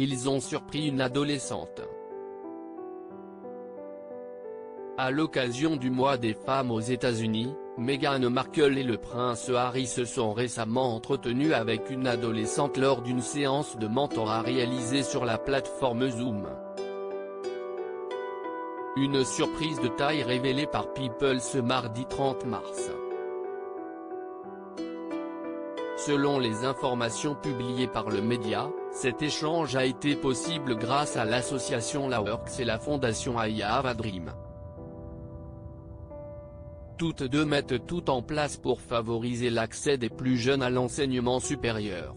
ils ont surpris une adolescente. À l'occasion du mois des femmes aux États-Unis, Meghan Markle et le prince Harry se sont récemment entretenus avec une adolescente lors d'une séance de mentorat réalisée sur la plateforme Zoom. Une surprise de taille révélée par People ce mardi 30 mars. Selon les informations publiées par le média, cet échange a été possible grâce à l'association LaWorks et la fondation I Have a Dream. Toutes deux mettent tout en place pour favoriser l'accès des plus jeunes à l'enseignement supérieur.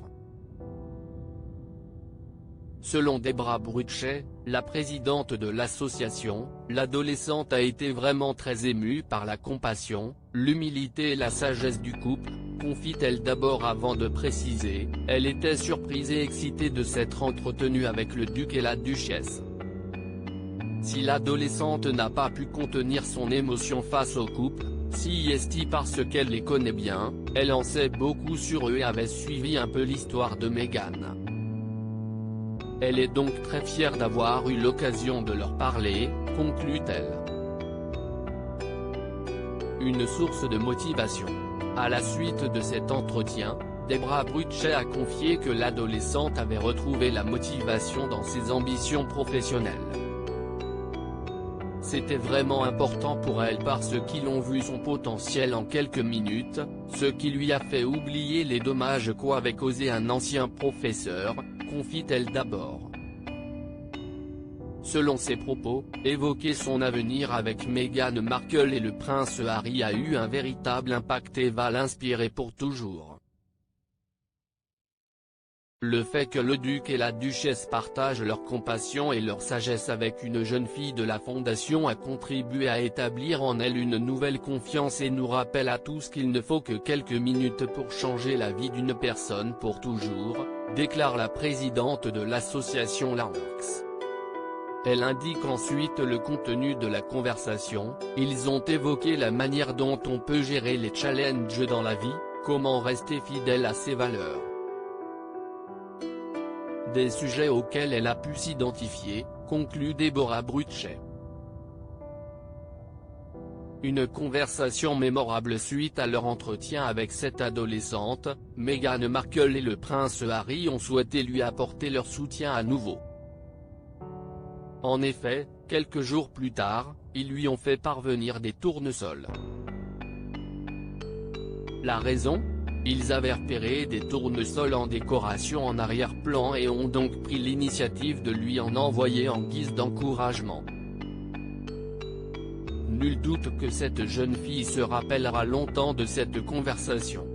Selon Deborah Bruchet, la présidente de l'association, l'adolescente a été vraiment très émue par la compassion, l'humilité et la sagesse du couple, confie-t-elle d'abord avant de préciser, elle était surprise et excitée de s'être entretenue avec le duc et la duchesse. Si l'adolescente n'a pas pu contenir son émotion face au couple, si est parce qu'elle les connaît bien, elle en sait beaucoup sur eux et avait suivi un peu l'histoire de Meghan. Elle est donc très fière d'avoir eu l'occasion de leur parler, conclut-elle. Une source de motivation. À la suite de cet entretien, Deborah Bruchet a confié que l'adolescente avait retrouvé la motivation dans ses ambitions professionnelles. C'était vraiment important pour elle parce qu'ils ont vu son potentiel en quelques minutes, ce qui lui a fait oublier les dommages qu'avait causé un ancien professeur, confie-t-elle d'abord. Selon ses propos, évoquer son avenir avec Meghan Markle et le prince Harry a eu un véritable impact et va l'inspirer pour toujours. Le fait que le duc et la duchesse partagent leur compassion et leur sagesse avec une jeune fille de la fondation a contribué à établir en elle une nouvelle confiance et nous rappelle à tous qu'il ne faut que quelques minutes pour changer la vie d'une personne pour toujours, déclare la présidente de l'association LaWorks. Elle indique ensuite le contenu de la conversation, ils ont évoqué la manière dont on peut gérer les challenges dans la vie, comment rester fidèle à ses valeurs. Des sujets auxquels elle a pu s'identifier, conclut Deborah Bruchet. Une conversation mémorable suite à leur entretien avec cette adolescente, Meghan Markle et le prince Harry ont souhaité lui apporter leur soutien à nouveau. En effet, quelques jours plus tard, ils lui ont fait parvenir des tournesols. La raison ? Ils avaient repéré des tournesols en décoration en arrière-plan et ont donc pris l'initiative de lui en envoyer en guise d'encouragement. Nul doute que cette jeune fille se rappellera longtemps de cette conversation.